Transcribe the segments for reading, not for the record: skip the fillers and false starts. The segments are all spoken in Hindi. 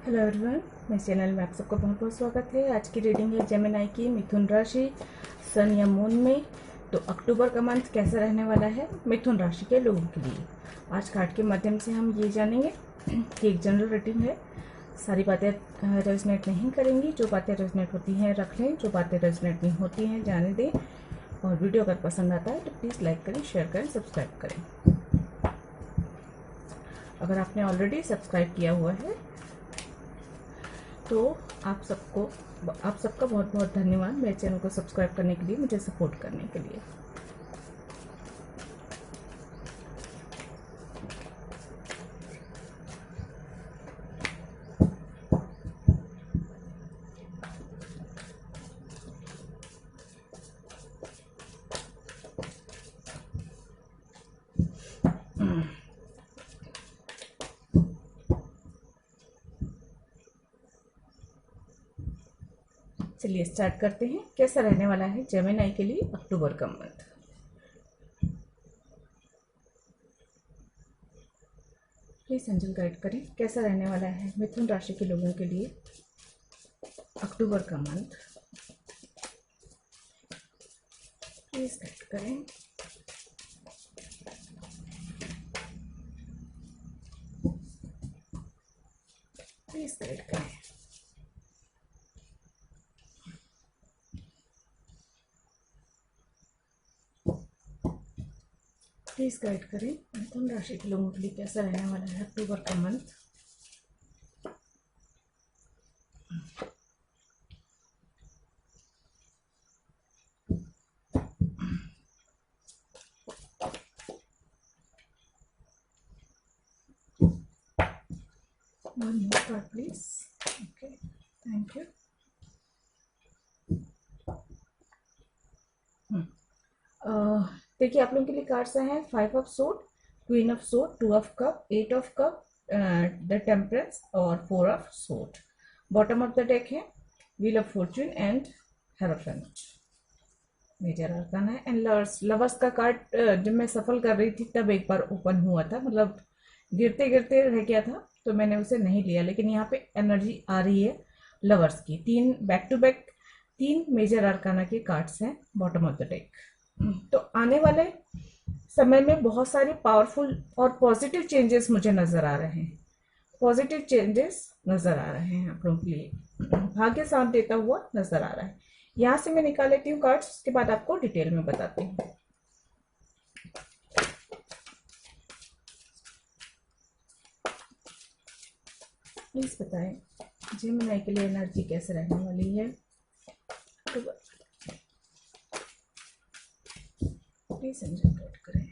हेलो एवरीवन, मेरे चैनल में आप सबका बहुत बहुत स्वागत है। आज की रीडिंग है जेमिनी की मिथुन राशि सन या मून में। तो अक्टूबर का मंथ कैसा रहने वाला है मिथुन राशि के लोगों के लिए। आज कार्ड के माध्यम से हम ये जानेंगे कि एक जनरल रीडिंग है। सारी बातें रेजोनेट नहीं करेंगी। जो बातें रेजोनेट होती हैं रख लें, जो बातें रेजोनेट नहीं होती हैं जाने दें। और वीडियो अगर पसंद आता है तो प्लीज़ लाइक करें, शेयर करें, सब्सक्राइब करें। अगर आपने ऑलरेडी सब्सक्राइब किया हुआ है तो आप सबका बहुत बहुत धन्यवाद मेरे चैनल को सब्सक्राइब करने के लिए, मुझे सपोर्ट करने के लिए। चलिए स्टार्ट करते हैं। कैसा रहने वाला है जेमिनी के लिए अक्टूबर का मंथ। प्लीज एंजल गाइड करें, कैसा रहने वाला है मिथुन राशि के लोगों के लिए अक्टूबर का मंथ। प्लीज गाइड करें। प्लीज गाइड करें। प्लीज गाइड करें मिथुन राशि के लोगों के लिए कैसा रहने वाला है अक्टूबर का month. One more card, please. Okay, thank you. देखिए आप लोगों के लिए कार्ड्स हैं 5 ऑफ सोड, queen of sword, 2 of cup, 8 of cup, the temperance और 4 of sword. Bottom of the deck है wheel of fortune and hierophant. Major arcana है एंड लवर्स। लवर्स का कार्ड जब मैं सफल कर रही थी तब एक बार ओपन हुआ था, मतलब गिरते गिरते रह गया था तो मैंने उसे नहीं लिया, लेकिन यहाँ पे एनर्जी आ रही है लवर्स की। 3 back to back 3 major arcana के कार्ड्स हैं बॉटम ऑफ द डेक। तो आने वाले समय में बहुत सारे पावरफुल और पॉजिटिव चेंजेस मुझे नजर आ रहे हैं। पॉजिटिव चेंजेस नजर आ रहे हैं आप लोगों के लिए। भाग्य साथ देता हुआ नजर आ रहा है। यहां से मैं निकाल लेती हूँ कार्ड्स, उसके बाद आपको डिटेल में बताती हूँ। प्लीज बताएं जेमिनी के लिए एनर्जी कैसे रहने वाली है। प्लीज एंजल गाइड करें,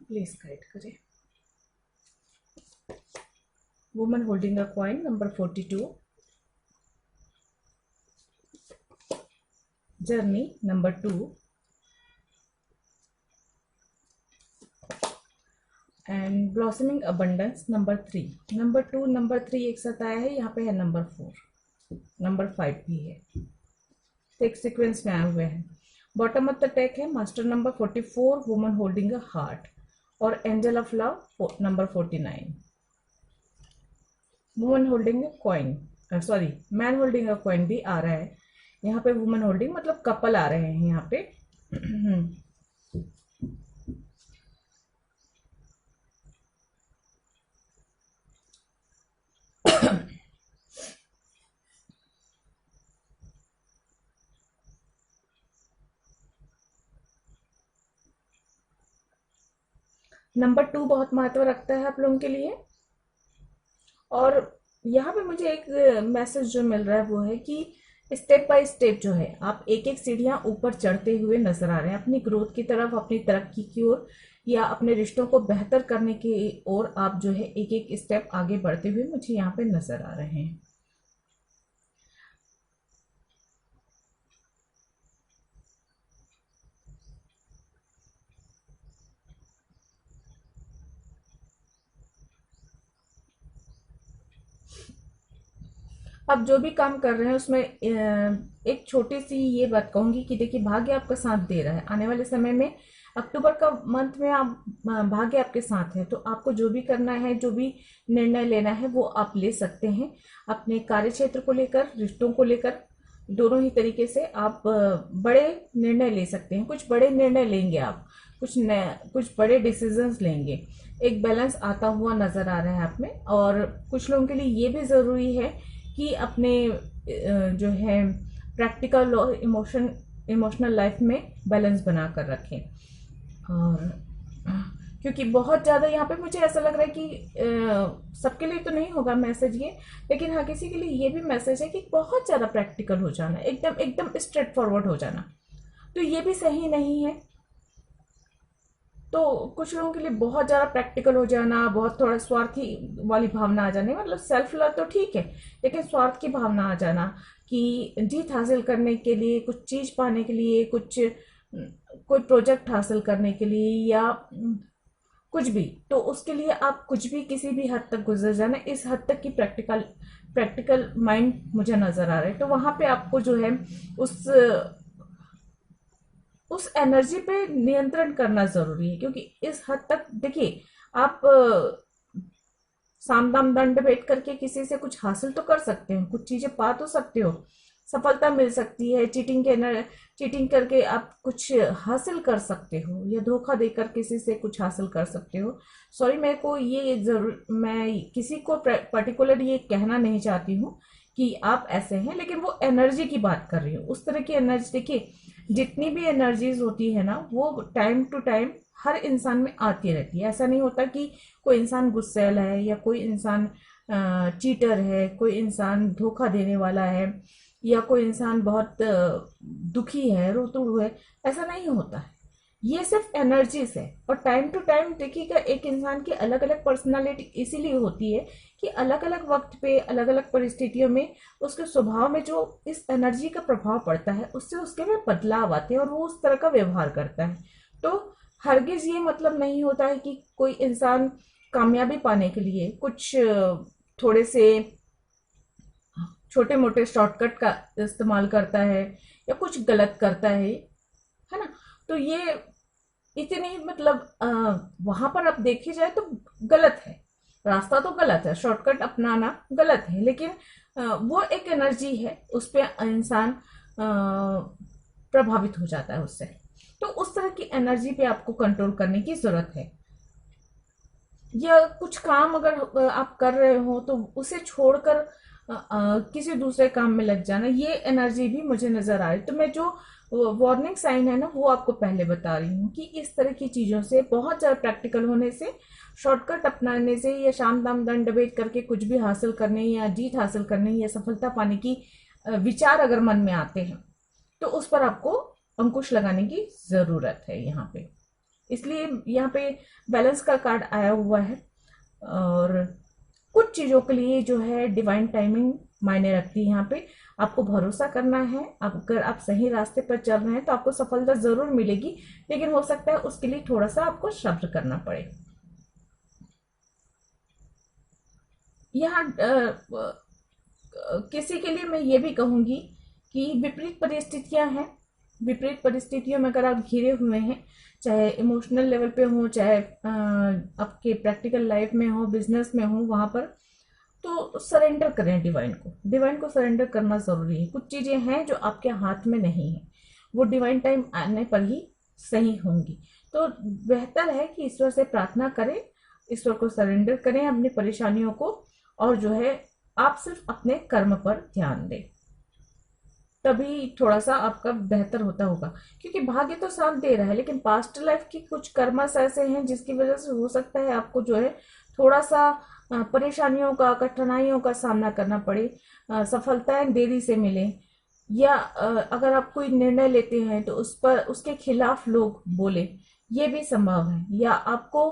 प्लीज गाइड करें। Woman holding a coin number 42, journey number 2 and blossoming abundance number 3। Number 2 number 3 एक साथ आया है, यहाँ पे है नंबर 4, नंबर 5 भी है, तो एक सीक्वेंस में आए हुए हैं। बॉटम ऑफ द टेक है master number 44, woman holding a heart और angel of love number 49। Woman holding a coin, sorry man holding a coin भी आ रहा है यहाँ पे। वुमन होल्डिंग मतलब कपल आ रहे हैं यहाँ पे। नंबर 2 बहुत महत्व रखता है आप लोगों के लिए। और यहाँ पे मुझे एक मैसेज जो मिल रहा है वो है कि स्टेप बाय स्टेप जो है आप एक एक सीढ़ियां ऊपर चढ़ते हुए नजर आ रहे हैं अपनी ग्रोथ की तरफ, अपनी तरक्की की ओर, या अपने रिश्तों को बेहतर करने की ओर आप जो है एक एक स्टेप आगे बढ़ते हुए मुझे यहाँ पे नजर आ रहे हैं। आप जो भी काम कर रहे हैं उसमें एक छोटी सी ये बात कहूंगी कि देखिए भाग्य आपका साथ दे रहा है। आने वाले समय में अक्टूबर का मंथ में आप भाग्य आपके साथ है, तो आपको जो भी करना है, जो भी निर्णय लेना है वो आप ले सकते हैं। अपने कार्य क्षेत्र को लेकर, रिश्तों को लेकर, दोनों ही तरीके से आप बड़े निर्णय ले सकते हैं। कुछ बड़े निर्णय लेंगे आप, कुछ बड़े डिसीजंस लेंगे। एक बैलेंस आता हुआ नजर आ रहा है आप में। और कुछ लोगों के लिए ये भी ज़रूरी है कि अपने जो है प्रैक्टिकल और इमोशनल लाइफ में बैलेंस बना कर रखें। और क्योंकि बहुत ज़्यादा यहाँ पे मुझे ऐसा लग रहा है कि सबके लिए तो नहीं होगा मैसेज ये, लेकिन हाँ किसी के लिए ये भी मैसेज है कि बहुत ज़्यादा प्रैक्टिकल हो जाना, एकदम एकदम स्ट्रेट फॉरवर्ड हो जाना, तो ये भी सही नहीं है। तो कुछ लोगों के लिए बहुत ज़्यादा प्रैक्टिकल हो जाना, बहुत थोड़ा स्वार्थी वाली भावना आ जाने, मतलब सेल्फ लव तो ठीक है, लेकिन स्वार्थ की भावना आ जाना कि जीत हासिल करने के लिए, कुछ चीज़ पाने के लिए, कोई प्रोजेक्ट हासिल करने के लिए, या कुछ भी, तो उसके लिए आप कुछ भी किसी भी हद तक गुजर जाना, इस हद तक की प्रैक्टिकल माइंड मुझे नजर आ रहा है। तो वहां पे आपको जो है उस उस एनर्जी पे नियंत्रण करना जरूरी है, क्योंकि इस हद तक देखिए, आप साम दाम दंड बैठ करके किसी से कुछ हासिल तो कर सकते हो, कुछ चीजें पा तो सकते हो, सफलता मिल सकती है, चीटिंग करके आप कुछ हासिल कर सकते हो, या धोखा देकर किसी से कुछ हासिल कर सकते हो। सॉरी, मेरे को ये जरूर, मैं किसी को पर्टिकुलर ये कहना नहीं चाहती हूँ कि आप ऐसे हैं, लेकिन वो एनर्जी की बात कर रही हूँ। उस तरह की एनर्जी, देखिए जितनी भी एनर्जीज होती है ना, वो टाइम टू टाइम हर इंसान में आती रहती है। ऐसा नहीं होता कि कोई इंसान गुस्सैल है, या कोई इंसान चीटर है, कोई इंसान धोखा देने वाला है, या कोई इंसान बहुत दुखी है, रोतड़ू है, ऐसा नहीं होता है। ये सिर्फ एनर्जीज है। और टाइम टू टाइम देखिएगा, एक इंसान की अलग अलग पर्सनालिटी इसीलिए होती है कि अलग अलग वक्त पे, अलग अलग परिस्थितियों में उसके स्वभाव में जो इस एनर्जी का प्रभाव पड़ता है, उससे उसके में बदलाव आते हैं और वो उस तरह का व्यवहार करता है। तो हरगिज ये मतलब नहीं होता है कि कोई इंसान कामयाबी पाने के लिए कुछ थोड़े से छोटे मोटे शॉर्टकट का इस्तेमाल करता है, या कुछ गलत करता है ना। तो ये इतनी मतलब वहां पर आप देखी जाए तो गलत है, रास्ता तो गलत है, शॉर्टकट अपनाना गलत है, लेकिन वो एक एनर्जी है, उस पे इंसान प्रभावित हो जाता है उससे। तो उस तरह की एनर्जी पे आपको कंट्रोल करने की जरूरत है। या कुछ काम अगर आप कर रहे हो तो उसे छोड़कर किसी दूसरे काम में लग जाना, ये एनर्जी भी मुझे नजर आ रही। तो मैं जो वार्निंग साइन है ना, वो आपको पहले बता रही हूँ कि इस तरह की चीजों से, बहुत ज्यादा प्रैक्टिकल होने से, शॉर्टकट अपनाने से, या शाम दाम दंड भेद करके कुछ भी हासिल करने, या जीत हासिल करने, या सफलता पाने की विचार अगर मन में आते हैं, तो उस पर आपको अंकुश लगाने की जरूरत है यहाँ पे। इसलिए यहाँ पे बैलेंस का कार्ड आया हुआ है। और कुछ चीजों के लिए जो है डिवाइन टाइमिंग मायने रखती है। यहाँ पे आपको भरोसा करना है। अगर आप सही रास्ते पर चल रहे हैं तो आपको सफलता जरूर मिलेगी, लेकिन हो सकता है उसके लिए थोड़ा सा आपको सब्र करना पड़े। यहाँ किसी के लिए मैं ये भी कहूंगी कि विपरीत परिस्थितियां हैं। विपरीत परिस्थितियों में अगर आप घिरे हुए हैं, चाहे इमोशनल लेवल पे हो, चाहे आपके प्रैक्टिकल लाइफ में हो, बिजनेस में हो, वहां पर तो सरेंडर करें डिवाइन को। डिवाइन को सरेंडर करना जरूरी है। कुछ चीजें हैं जो आपके हाथ में नहीं है, वो डिवाइन टाइम आने पर ही सही होंगी। तो बेहतर है कि ईश्वर से प्रार्थना करें, ईश्वर को सरेंडर करें अपनी परेशानियों को, और जो है आप सिर्फ अपने कर्म पर ध्यान दें, तभी थोड़ा सा आपका बेहतर होता होगा। क्योंकि भाग्य तो साथ दे रहा है, लेकिन पास्ट लाइफ की कुछ कर्मस ऐसे हैं जिसकी वजह से हो सकता है आपको जो है थोड़ा सा परेशानियों का, कठिनाइयों का सामना करना पड़े, सफलताएं देरी से मिले, या अगर आप कोई निर्णय लेते हैं तो उस पर उसके खिलाफ लोग बोले, ये भी संभव है। या आपको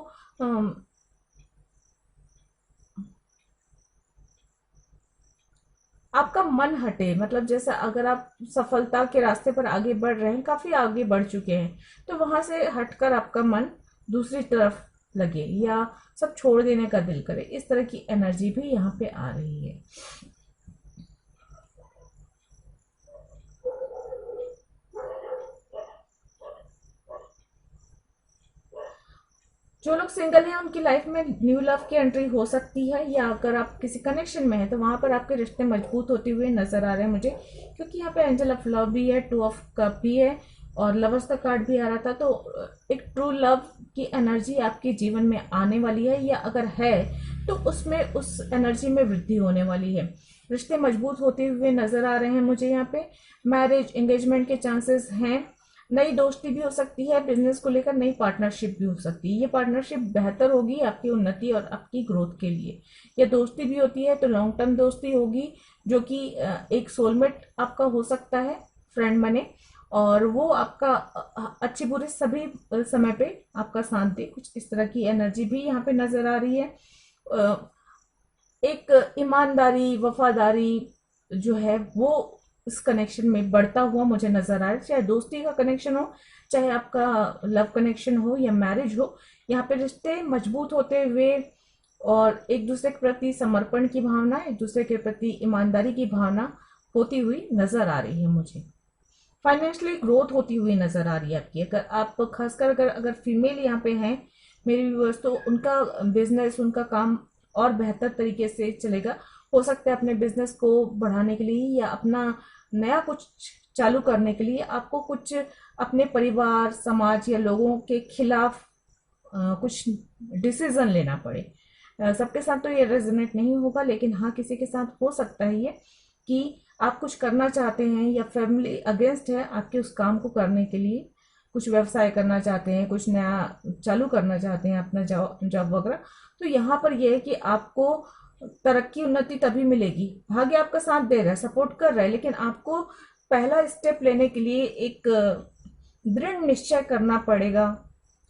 आपका मन हटे, मतलब जैसा अगर आप सफलता के रास्ते पर आगे बढ़ रहे हैं, काफी आगे बढ़ चुके हैं, तो वहां से हटकर आपका मन दूसरी तरफ लगे, या सब छोड़ देने का दिल करे, इस तरह की एनर्जी भी यहाँ पे आ रही है। जो लोग सिंगल हैं उनकी लाइफ में न्यू लव की एंट्री हो सकती है, या अगर आप किसी कनेक्शन में हैं तो वहां पर आपके रिश्ते मजबूत होते हुए नजर आ रहे हैं मुझे, क्योंकि यहाँ पे एंजल ऑफ लव भी है, टू ऑफ कप भी है और लवर्स का कार्ड भी आ रहा था। तो एक ट्रू लव की एनर्जी आपके जीवन में आने वाली है, या अगर है तो उसमें उस एनर्जी में वृद्धि होने वाली है। रिश्ते मजबूत होते हुए नजर आ रहे हैं मुझे यहाँ पे। मैरिज एंगेजमेंट के चांसेस हैं। नई दोस्ती भी हो सकती है, बिजनेस को लेकर नई पार्टनरशिप भी हो सकती है। ये पार्टनरशिप बेहतर होगी आपकी उन्नति और आपकी ग्रोथ के लिए। या दोस्ती भी होती है तो लॉन्ग टर्म दोस्ती होगी, जो कि एक सोलमेट आपका हो सकता है, फ्रेंड बने, और वो आपका अच्छे बुरे सभी समय पे आपका साथ दे। कुछ इस तरह की एनर्जी भी यहाँ पे नजर आ रही है। एक ईमानदारी, वफादारी जो है वो इस कनेक्शन में बढ़ता हुआ मुझे नजर आ रहा है। चाहे दोस्ती का कनेक्शन हो, चाहे आपका लव कनेक्शन हो या मैरिज हो, यहाँ पे रिश्ते मजबूत होते हुए और एक दूसरे के प्रति समर्पण की भावना, एक दूसरे के प्रति ईमानदारी की भावना होती हुई नजर आ रही है मुझे। फाइनेंशियली ग्रोथ होती हुई नजर आ रही है आपकी। अगर आप खासकर अगर फीमेल यहाँ पे हैं मेरे व्यूअर्स, तो उनका बिजनेस, उनका काम और बेहतर तरीके से चलेगा। हो सकता है अपने बिजनेस को बढ़ाने के लिए या अपना नया कुछ चालू करने के लिए आपको कुछ अपने परिवार, समाज या लोगों के खिलाफ कुछ डिसीजन लेना पड़े। सबके साथ तो ये रेजोनेट नहीं होगा, लेकिन हाँ किसी के साथ हो सकता है ये कि आप कुछ करना चाहते हैं या फैमिली अगेंस्ट है आपके उस काम को करने के लिए, कुछ व्यवसाय करना चाहते हैं, कुछ नया चालू करना चाहते हैं, अपना जॉब वगैरह। तो यहाँ पर यह है कि आपको तरक्की, उन्नति तभी मिलेगी। भाग्य आपका साथ दे रहा है, सपोर्ट कर रहा है, लेकिन आपको पहला स्टेप लेने के लिए एक दृढ़ निश्चय करना पड़ेगा।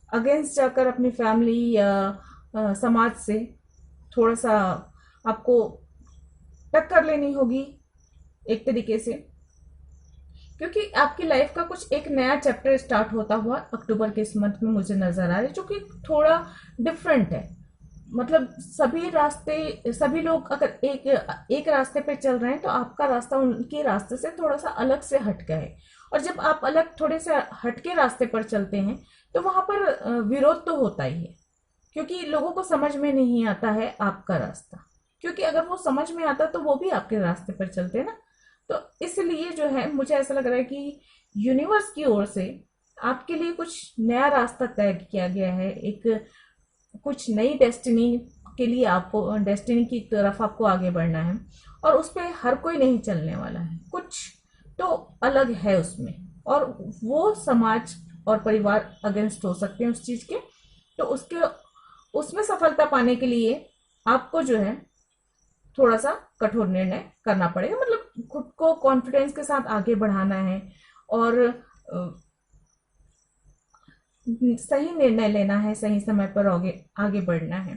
अगेंस्ट जाकर अपनी फैमिली या समाज से थोड़ा सा आपको टक्कर लेनी होगी एक तरीके से, क्योंकि आपकी लाइफ का कुछ एक नया चैप्टर स्टार्ट होता हुआ अक्टूबर के इस मंथ में मुझे नजर आ रहा है, जो कि थोड़ा डिफरेंट है। मतलब सभी लोग अगर एक रास्ते पे चल रहे हैं तो आपका रास्ता उनके रास्ते से थोड़ा सा अलग से हटका है। और जब आप अलग थोड़े से हटके रास्ते पर चलते हैं तो वहां पर विरोध तो होता ही है, क्योंकि लोगों को समझ में नहीं आता है आपका रास्ता। क्योंकि अगर वो समझ में आता तो वो भी आपके रास्ते पर चलते हैं ना। तो इसलिए जो है मुझे ऐसा लग रहा है कि यूनिवर्स की ओर से आपके लिए कुछ नया रास्ता तय किया गया है। एक कुछ नई डेस्टिनी के लिए आपको, डेस्टिनी की तरफ आपको आगे बढ़ना है, और उस पर हर कोई नहीं चलने वाला है। कुछ तो अलग है उसमें, और वो समाज और परिवार अगेंस्ट हो सकते हैं उस चीज के। तो उसमें सफलता पाने के लिए आपको जो है थोड़ा सा कठोर निर्णय करना पड़ेगा। मतलब खुद को कॉन्फिडेंस के साथ आगे बढ़ाना है और सही निर्णय लेना है, सही समय पर आगे बढ़ना है,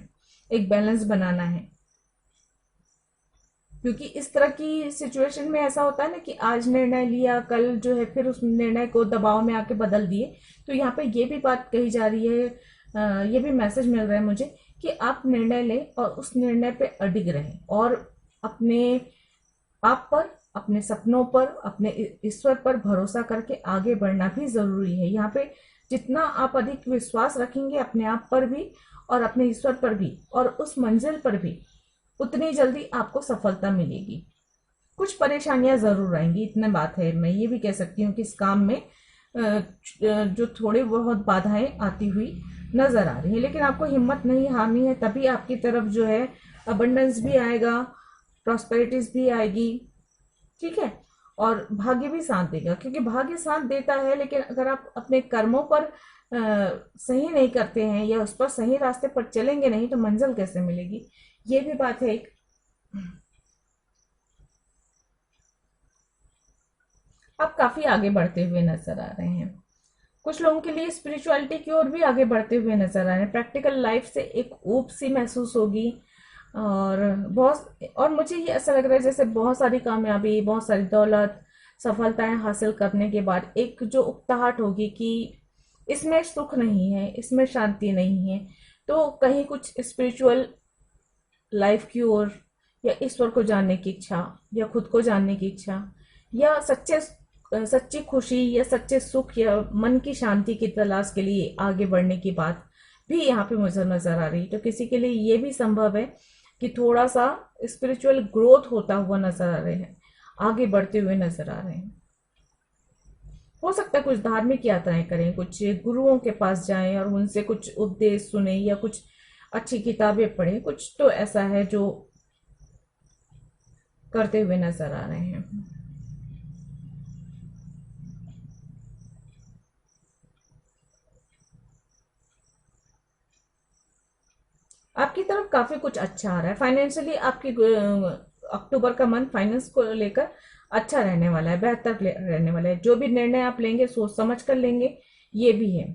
एक बैलेंस बनाना है। क्योंकि इस तरह की सिचुएशन में ऐसा होता है ना कि आज निर्णय लिया, कल जो है फिर उस निर्णय को दबाव में आके बदल दिए। तो यहाँ पे ये भी बात कही जा रही है, ये भी मैसेज मिल रहा है मुझे कि आप निर्णय लें और उस निर्णय पे अडिग रहें, और अपने आप पर, अपने सपनों पर, अपने ईश्वर पर भरोसा करके आगे बढ़ना भी जरूरी है। यहाँ पे जितना आप अधिक विश्वास रखेंगे अपने आप पर भी और अपने ईश्वर पर भी और उस मंजिल पर भी, उतनी जल्दी आपको सफलता मिलेगी। कुछ परेशानियां जरूर आएंगी, इतने बात है। मैं ये भी कह सकती हूँ कि इस काम में जो थोड़ी बहुत बाधाएं आती हुई नजर आ रही है, लेकिन आपको हिम्मत नहीं हारनी है। तभी आपकी तरफ जो है अबंडेंस भी आएगा, प्रॉस्पेरिटीज भी आएगी, ठीक है, और भाग्य भी साथ देगा। क्योंकि भाग्य साथ देता है, लेकिन अगर आप अपने कर्मों पर सही नहीं करते हैं या उस पर सही रास्ते पर चलेंगे नहीं तो मंजिल कैसे मिलेगी, ये भी बात है एक। आप काफी आगे बढ़ते हुए नजर आ रहे हैं। कुछ लोगों के लिए स्पिरिचुअलिटी की ओर भी आगे बढ़ते हुए नजर आ रहे हैं। प्रैक्टिकल लाइफ से एक ऊब सी महसूस होगी, और मुझे ये ऐसा लग रहा है जैसे बहुत सारी कामयाबी, बहुत सारी दौलत, सफलताएं हासिल करने के बाद एक जो उकताहट होगी कि इसमें सुख नहीं है, इसमें शांति नहीं है। तो कहीं कुछ स्पिरिचुअल लाइफ की ओर, या ईश्वर को जानने की इच्छा, या खुद को जानने की इच्छा, या सच्ची खुशी या सच्चे सुख या मन की शांति की तलाश के लिए आगे बढ़ने की बात भी यहाँ पे मुझे नजर आ रही है। तो किसी के लिए ये भी संभव है कि थोड़ा सा स्पिरिचुअल ग्रोथ होता हुआ नजर आ रहे हैं, आगे बढ़ते हुए नजर आ रहे हैं। हो सकता है कुछ धार्मिक यात्राएं करें, कुछ गुरुओं के पास जाएं और उनसे कुछ उपदेश सुने, या कुछ अच्छी किताबें पढ़ें। कुछ तो ऐसा है जो करते हुए नजर आ रहे हैं। आपकी तरफ काफी कुछ अच्छा आ रहा है फाइनेंशियली। आपकी अक्टूबर का मंथ फाइनेंस को लेकर अच्छा रहने वाला है, बेहतर रहने वाला है। जो भी निर्णय आप लेंगे सोच समझ कर लेंगे, ये भी है।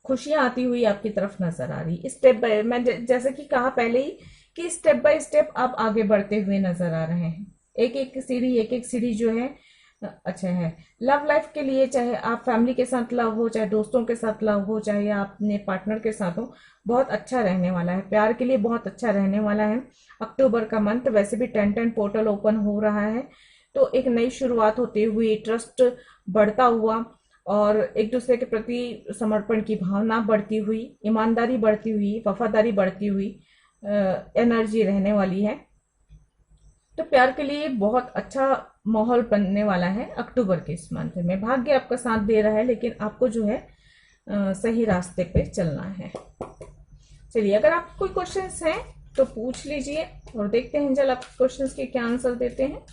खुशियां आती हुई आपकी तरफ नजर आ रही स्टेप बाय, मैं जैसे कि कहा पहले ही कि स्टेप बाय स्टेप आप आगे बढ़ते हुए नजर आ रहे हैं। एक एक सीढ़ी जो है अच्छा है। लव लाइफ के लिए, चाहे आप फैमिली के साथ लव हो, चाहे दोस्तों के साथ लव हो, चाहे आप अपने पार्टनर के साथ हो, बहुत अच्छा रहने वाला है। प्यार के लिए बहुत अच्छा रहने वाला है अक्टूबर का मंथ। वैसे भी 10-10 पोर्टल ओपन हो रहा है, तो एक नई शुरुआत होते हुए, ट्रस्ट बढ़ता हुआ और एक दूसरे के प्रति समर्पण की भावना बढ़ती हुई, ईमानदारी बढ़ती हुई, वफादारी बढ़ती हुई एनर्जी रहने वाली है। तो प्यार के लिए बहुत अच्छा माहौल बनने वाला है अक्टूबर के इस मंथ में। भाग्य आपका साथ दे रहा है, लेकिन आपको जो है सही रास्ते पे चलना है। चलिए, अगर आपको कोई क्वेश्चंस हैं तो पूछ लीजिए और देखते हैं एंजल आप क्वेश्चंस के क्या आंसर देते हैं।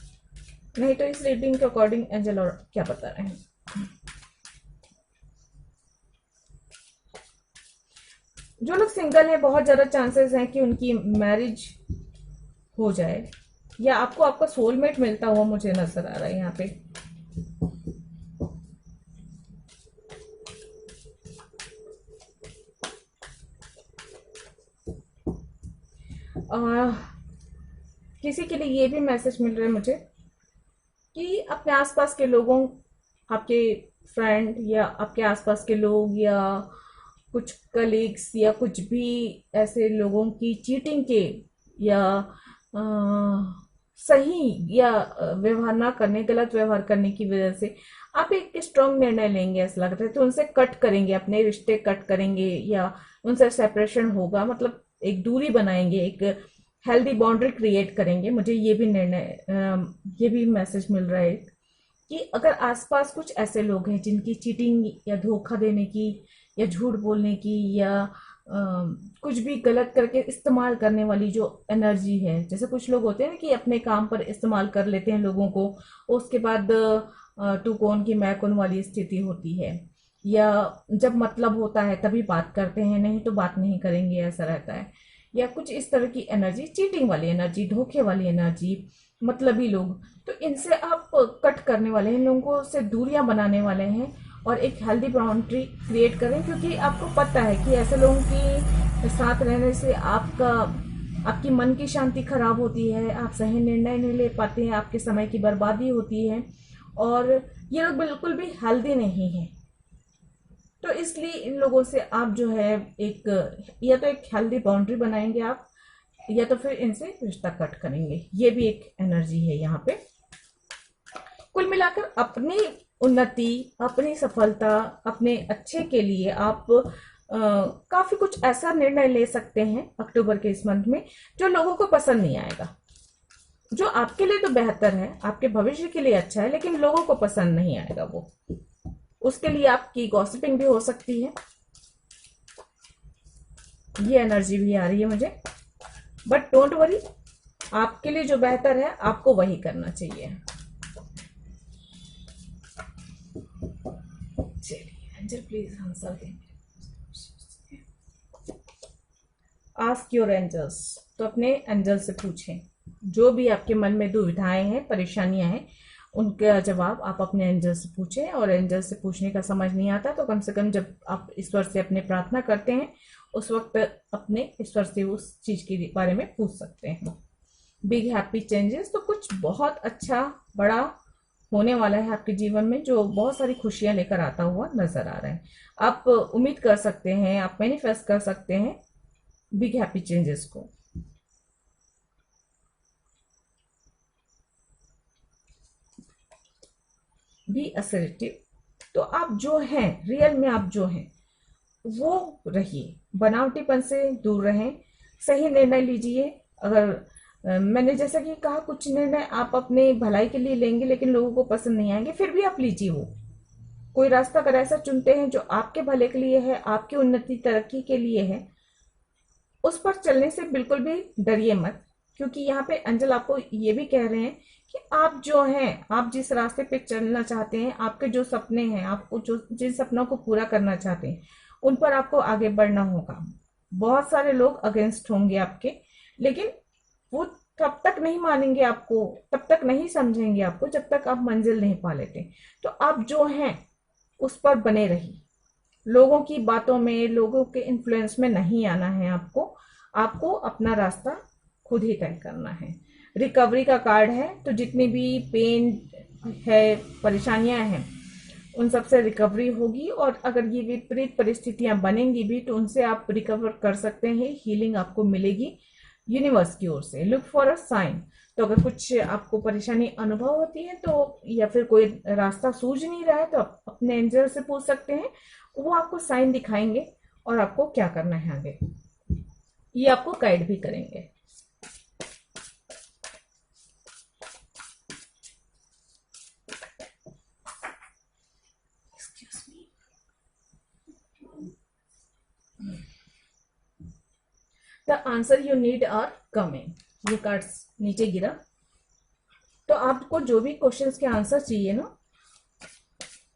नहीं तो इस रीडिंग के अकॉर्डिंग एंजल और क्या बता रहे हैं। जो लोग सिंगल हैं, बहुत ज्यादा चांसेस हैं कि उनकी मैरिज हो जाए, या आपको आपका सोलमेट मिलता हुआ मुझे नजर आ रहा है यहाँ पे। आ, किसी के लिए ये भी मैसेज मिल रहा है मुझे कि अपने आसपास के लोगों, आपके फ्रेंड या आपके आसपास के लोग या कुछ कलीग्स या कुछ भी ऐसे लोगों की चीटिंग के या अ, सही या व्यवहार ना करने, गलत व्यवहार करने की वजह से आप एक स्ट्रांग निर्णय लेंगे, ऐसा लग रहा है। तो उनसे कट करेंगे, अपने रिश्ते कट करेंगे या उनसे सेपरेशन होगा, मतलब एक दूरी बनाएंगे, एक हेल्दी बाउंड्री क्रिएट करेंगे। मुझे ये भी ये भी मैसेज मिल रहा है कि अगर आसपास कुछ ऐसे लोग हैं जिनकी चीटिंग या धोखा देने की या झूठ बोलने की या कुछ भी गलत करके इस्तेमाल करने वाली जो एनर्जी है, जैसे कुछ लोग होते हैं ना कि अपने काम पर इस्तेमाल कर लेते हैं लोगों को, उसके बाद तू कौन की मैं कौन वाली स्थिति होती है, या जब मतलब होता है तभी बात करते हैं, नहीं तो बात नहीं करेंगे, ऐसा रहता है। या कुछ इस तरह की एनर्जी, चीटिंग वाली एनर्जी, धोखे वाली एनर्जी, मतलबी लोग, तो इनसे आप कट करने वाले हैं, इन लोगों से दूरियां बनाने वाले हैं और एक हेल्दी बाउंड्री क्रिएट करें। क्योंकि आपको पता है कि ऐसे लोगों के साथ रहने से आपकी मन की शांति खराब होती है, आप सही निर्णय नहीं ले पाते हैं, आपके समय की बर्बादी होती है, और ये लोग बिल्कुल भी हेल्दी नहीं है। तो इसलिए इन लोगों से आप जो है एक, या तो एक हेल्दी बाउंड्री बनाएंगे आप, या तो फिर इनसे रिश्ता कट करेंगे। ये भी एक एनर्जी है यहाँ पे। कुल मिलाकर अपनी उन्नति, अपनी सफलता, अपने अच्छे के लिए आप काफी कुछ ऐसा निर्णय ले सकते हैं अक्टूबर के इस मंथ में जो लोगों को पसंद नहीं आएगा, जो आपके लिए तो बेहतर है, आपके भविष्य के लिए अच्छा है, लेकिन लोगों को पसंद नहीं आएगा वो। उसके लिए आपकी गॉसिपिंग भी हो सकती है, ये एनर्जी भी आ रही है मुझे। बट डोंट वरी, आपके लिए जो बेहतर है आपको वही करना चाहिए। चलिए एंजल प्लीज आंसर दें। आस्क योर एंजल्स, तो अपने एंजल से पूछें जो भी आपके मन में दुविधाएं हैं, परेशानियां हैं, उनका जवाब आप अपने एंजल से पूछें। और एंजल से पूछने का समझ नहीं आता तो कम से कम जब आप ईश्वर से अपने प्रार्थना करते हैं उस वक्त अपने ईश्वर से उस चीज के बारे में पूछ सकते हैं। बिग हैप्पी चेंजेस, तो कुछ बहुत अच्छा बड़ा होने वाला है आपके जीवन में, जो बहुत सारी खुशियां लेकर आता हुआ नजर आ रहा है। आप उम्मीद कर सकते हैं, आप मैनिफेस्ट कर सकते हैं बिग हैप्पी चेंजेस को। बी असर्टिव, तो आप जो हैं, रियल में आप जो हैं वो रहिए, बनावटीपन से दूर रहें, सही निर्णय लीजिए। अगर मैंने जैसा कि कहा, कुछ निर्णय आप अपने भलाई के लिए लेंगे लेकिन लोगों को पसंद नहीं आएंगे, फिर भी आप लीजिए। वो कोई रास्ता अगर ऐसा चुनते हैं जो आपके भले के लिए है, आपकी उन्नति तरक्की के लिए है, उस पर चलने से बिल्कुल भी डरिए मत। क्योंकि यहाँ पे अंजल आपको ये भी कह रहे हैं कि आप जो हैं, आप जिस रास्ते पे चलना चाहते हैं, आपके जो सपने हैं, आपको जो जिन सपनों को पूरा करना चाहते हैं, उन पर आपको आगे बढ़ना होगा। बहुत सारे लोग अगेंस्ट होंगे आपके, लेकिन वो तब तक नहीं मानेंगे आपको, तब तक नहीं समझेंगे आपको, जब तक आप मंजिल नहीं पा लेते। तो आप जो हैं उस पर बने रहिए, लोगों की बातों में, लोगों के इन्फ्लुएंस में नहीं आना है आपको। आपको अपना रास्ता खुद ही तय करना है। रिकवरी का कार्ड है, तो जितनी भी पेन है, परेशानियां हैं, उन सब से रिकवरी होगी। और अगर ये विपरीत परिस्थितियां बनेंगी भी तो उनसे आप रिकवर कर सकते हैं, हीलिंग आपको मिलेगी यूनिवर्स की ओर से। Look for a sign. तो अगर कुछ आपको परेशानी अनुभव होती है तो, या फिर कोई रास्ता सूझ नहीं रहा है, तो आप अपने एंजल से पूछ सकते हैं, वो आपको साइन दिखाएंगे और आपको क्या करना है आगे, ये आपको गाइड भी करेंगे। The answer you need are coming. ये कार्ड्स नीचे गिरा, तो आपको जो भी क्वेश्चंस के आंसर चाहिए ना,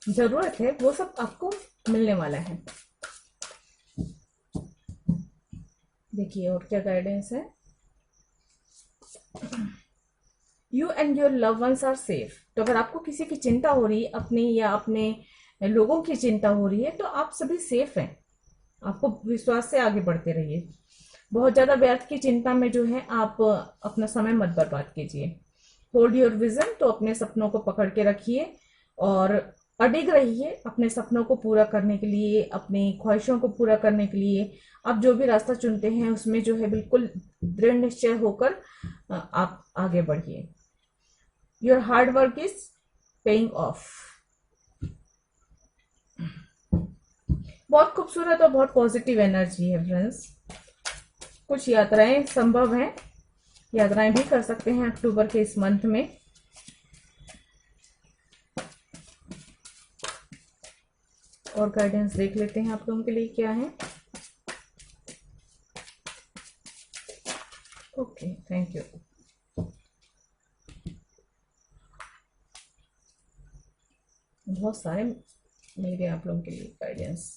जरूरत है, वो सब आपको मिलने वाला है। देखिए और क्या गाइडेंस है। You and your love ones are safe. तो अगर आपको किसी की चिंता हो रही है, अपनी या अपने लोगों की चिंता हो रही है, तो आप सभी सेफ हैं। आपको विश्वास से आगे बढ़ते रहिए। बहुत ज्यादा व्यर्थ की चिंता में जो है आप अपना समय मत बर्बाद कीजिए। Hold your vision. तो अपने सपनों को पकड़ के रखिए और अडिग रहिए अपने सपनों को पूरा करने के लिए, अपनी ख्वाहिशों को पूरा करने के लिए। आप जो भी रास्ता चुनते हैं उसमें जो है बिल्कुल दृढ़ निश्चय होकर आप आगे बढ़िए। Your hard work is paying off. बहुत खूबसूरत और बहुत पॉजिटिव एनर्जी है फ्रेंड्स। कुछ यात्राएं संभव हैं, यात्राएं भी कर सकते हैं अक्टूबर के इस मंथ में। और गाइडेंस देख लेते हैं आप लोगों के लिए क्या है। Okay, thank you. बहुत सारे मिल गए आप लोगों के लिए guidance.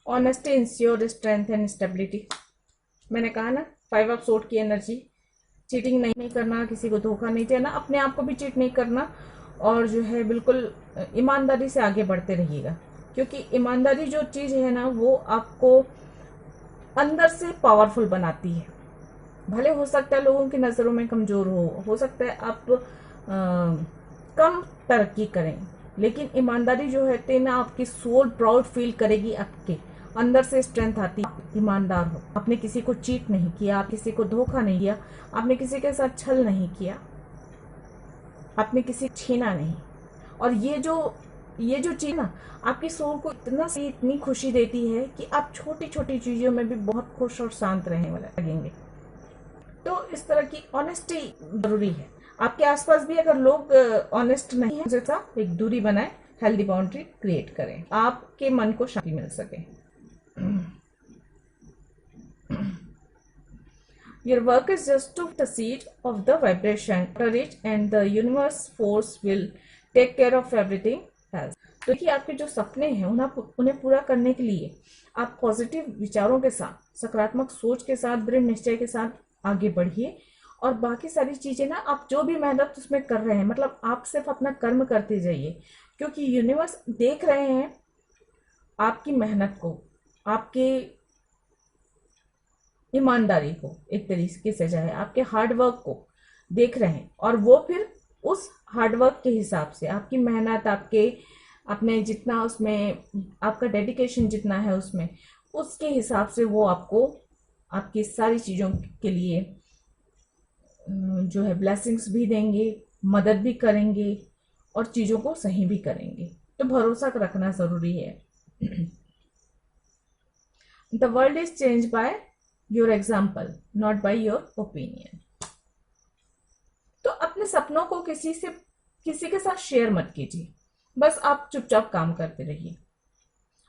Honesty ensure strength and stability. मैंने कहा ना, 5 ऑफ सोर्ड की एनर्जी। चीटिंग नहीं करना, किसी को धोखा नहीं देना, अपने आप को भी चीट नहीं करना, और जो है बिल्कुल ईमानदारी से आगे बढ़ते रहिएगा। क्योंकि ईमानदारी जो चीज है ना, वो आपको अंदर से पावरफुल बनाती है। भले हो सकता है लोगों की नजरों में कमजोर हो सकता है आप कम तरक्की करें, लेकिन ईमानदारी जो है ना, आपकी सोल प्राउड फील करेगी, आपके अंदर से स्ट्रेंथ आती। ईमानदार हो, आपने किसी को चीट नहीं किया, आप किसी को धोखा नहीं किया, आपने किसी के साथ छल नहीं किया, आपने किसी छीना नहीं। और ये जो चीज ना, आपकी सोल को इतनी खुशी देती है कि आप छोटी छोटी चीजों में भी बहुत खुश और शांत रहने वाले लगेंगे। तो इस तरह की ऑनेस्टी जरूरी है। आपके आसपास भी अगर लोग ऑनेस्ट नहीं है, जैसा एक दूरी बनाए, हेल्दी बाउंड्री क्रिएट करें, आपके मन को शांति मिल सके। Your work is just to the seed of the vibration, water it, and the universe force will take care of everything else. तो देखिए, आपके जो सपने हैं उन्हें पूरा करने के लिए आप पॉजिटिव विचारों के साथ, सकारात्मक सोच के साथ, दृढ़ निश्चय के साथ आगे बढ़िए। और बाकी सारी चीजें ना, आप जो भी मेहनत उसमें कर रहे हैं, मतलब आप सिर्फ अपना कर्म करते जाइए, क्योंकि यूनिवर्स देख रहे हैं आपकी मेहनत को, आपके ईमानदारी को, एक तरीके से चाहे आपके हार्ड वर्क को देख रहे हैं। और वो फिर उस हार्ड वर्क के हिसाब से, आपकी मेहनत, अपने जितना उसमें आपका डेडिकेशन जितना है उसमें, उसके हिसाब से वो आपको आपकी सारी चीजों के लिए जो है ब्लेसिंग्स भी देंगे, मदद भी करेंगे और चीजों को सही भी करेंगे। तो भरोसा रखना जरूरी है। The world is change by your example, not by your opinion. तो अपने सपनों को किसी के साथ शेयर मत कीजिए, बस आप चुपचाप काम करते रहिए।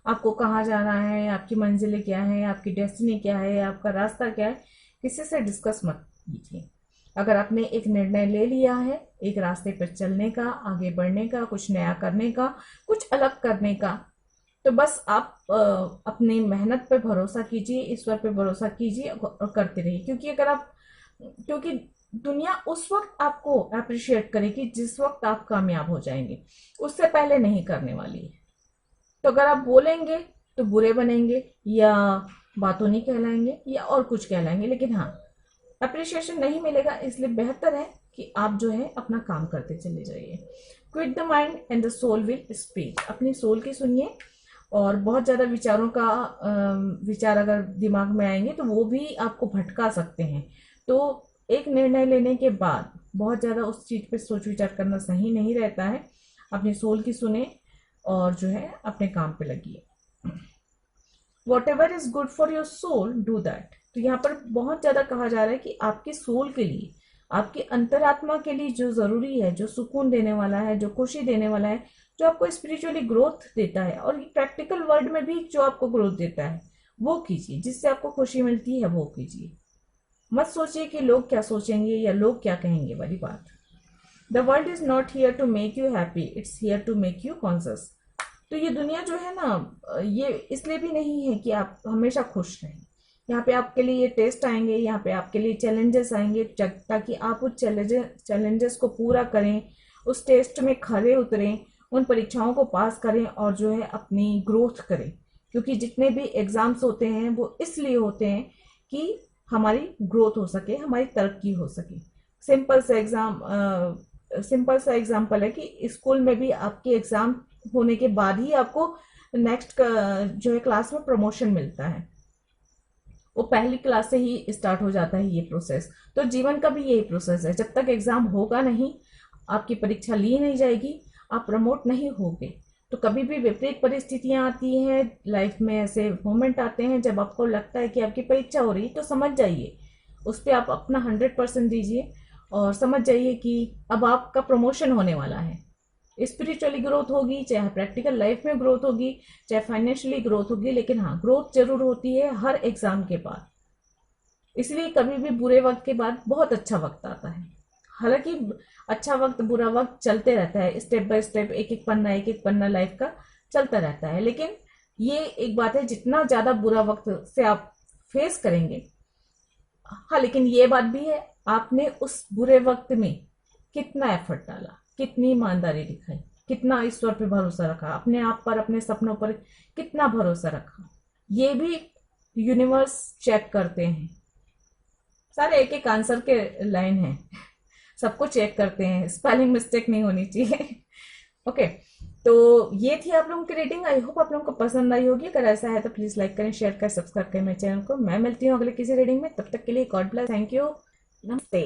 आपको कहाँ जाना है, आपकी मंजिलें क्या है, आपकी डेस्टिनी क्या है, आपका रास्ता क्या है, किसी से डिस्कस मत कीजिए। अगर आपने एक निर्णय ले लिया है एक रास्ते पर चलने का, आगे बढ़ने का, कुछ नया करने का, कुछ अलग करने का, तो बस आप अपनी मेहनत पे भरोसा कीजिए, ईश्वर पे भरोसा कीजिए और करते रहिए। क्योंकि दुनिया उस वक्त आपको अप्रिशिएट करेगी जिस वक्त आप कामयाब हो जाएंगे, उससे पहले नहीं करने वाली है। तो अगर आप बोलेंगे तो बुरे बनेंगे, या बातों नहीं कहलाएंगे, या और कुछ कहलाएंगे, लेकिन हाँ अप्रिशिएशन नहीं मिलेगा। इसलिए बेहतर है कि आप जो है अपना काम करते चले जाइए। Quiet the mind and the soul will speak. अपनी सोल की सुनिए, और बहुत ज़्यादा विचारों का विचार अगर दिमाग में आएंगे तो वो भी आपको भटका सकते हैं। तो एक निर्णय लेने के बाद बहुत ज़्यादा उस चीज़ पे सोच विचार करना सही नहीं रहता है। अपनी सोल की सुने और जो है अपने काम पे लगिए। Whatever is good for your soul do that. तो यहाँ पर बहुत ज़्यादा कहा जा रहा है कि आपकी सोल के लिए, आपकी अंतरात्मा के लिए जो ज़रूरी है, जो सुकून देने वाला है, जो खुशी देने वाला है, जो आपको स्पिरिचुअली ग्रोथ देता है, और प्रैक्टिकल वर्ल्ड में भी जो आपको ग्रोथ देता है, वो कीजिए। जिससे आपको खुशी मिलती है वो कीजिए। मत सोचिए कि लोग क्या सोचेंगे या लोग क्या कहेंगे वाली बात। The world is not here to make you happy, it's here to make you conscious. तो ये दुनिया जो है ना, ये इसलिए भी नहीं है कि आप हमेशा खुश रहें। यहाँ पे आपके लिए ये टेस्ट आएंगे, यहाँ पे आपके लिए चैलेंजेस आएंगे, ताकि आप उस चैलेंजेस को पूरा करें, उस टेस्ट में खरे उतरें, उन परीक्षाओं को पास करें और जो है अपनी ग्रोथ करें। क्योंकि जितने भी एग्जाम्स होते हैं वो इसलिए होते हैं कि हमारी ग्रोथ हो सके, हमारी तरक्की हो सके। सिंपल सा एग्जाम्पल है कि स्कूल में भी आपके एग्जाम होने के बाद ही आपको नेक्स्ट जो है क्लास में प्रमोशन मिलता है। वो पहली क्लास से ही स्टार्ट हो जाता है ये प्रोसेस। तो जीवन का भी यही प्रोसेस है। जब तक एग्जाम होगा नहीं, आपकी परीक्षा ली नहीं जाएगी, आप प्रमोट नहीं होगे। तो कभी भी विपरीत परिस्थितियां आती हैं लाइफ में, ऐसे मोमेंट आते हैं जब आपको लगता है कि आपकी परीक्षा हो रही, तो समझ जाइए, उस पर आप अपना 100% दीजिए और समझ जाइए कि अब आपका प्रमोशन होने वाला है। स्पिरिचुअली ग्रोथ होगी, चाहे प्रैक्टिकल लाइफ में ग्रोथ होगी, चाहे फाइनेंशियली ग्रोथ होगी, लेकिन हाँ ग्रोथ जरूर होती है हर एग्जाम के बाद। इसलिए कभी भी बुरे वक्त के बाद बहुत अच्छा वक्त आता है। हालांकि अच्छा वक्त बुरा वक्त चलते रहता है, स्टेप बाय स्टेप, एक एक पन्ना लाइफ का चलता रहता है। लेकिन ये एक बात है, जितना ज्यादा बुरा वक्त से आप फेस करेंगे, हाँ लेकिन ये बात भी है, आपने उस बुरे वक्त में कितना एफर्ट डाला, कितनी ईमानदारी दिखाई, कितना ईश्वर पे भरोसा रखा, अपने आप पर, अपने सपनों पर कितना भरोसा रखा, ये भी यूनिवर्स चेक करते हैं। सारे एक एक आंसर के लाइन है, सबको चेक करते हैं, स्पेलिंग मिस्टेक नहीं होनी चाहिए। ओके, तो ये थी आप लोगों की रीडिंग। आई होप आप लोगों को पसंद आई होगी। अगर ऐसा है तो प्लीज लाइक करें, शेयर करें, सब्सक्राइब करें मेरे चैनल को। मैं मिलती हूँ अगले किसी रीडिंग में, तब तक के लिए गॉड ब्लेस, थैंक यू, नमस्ते।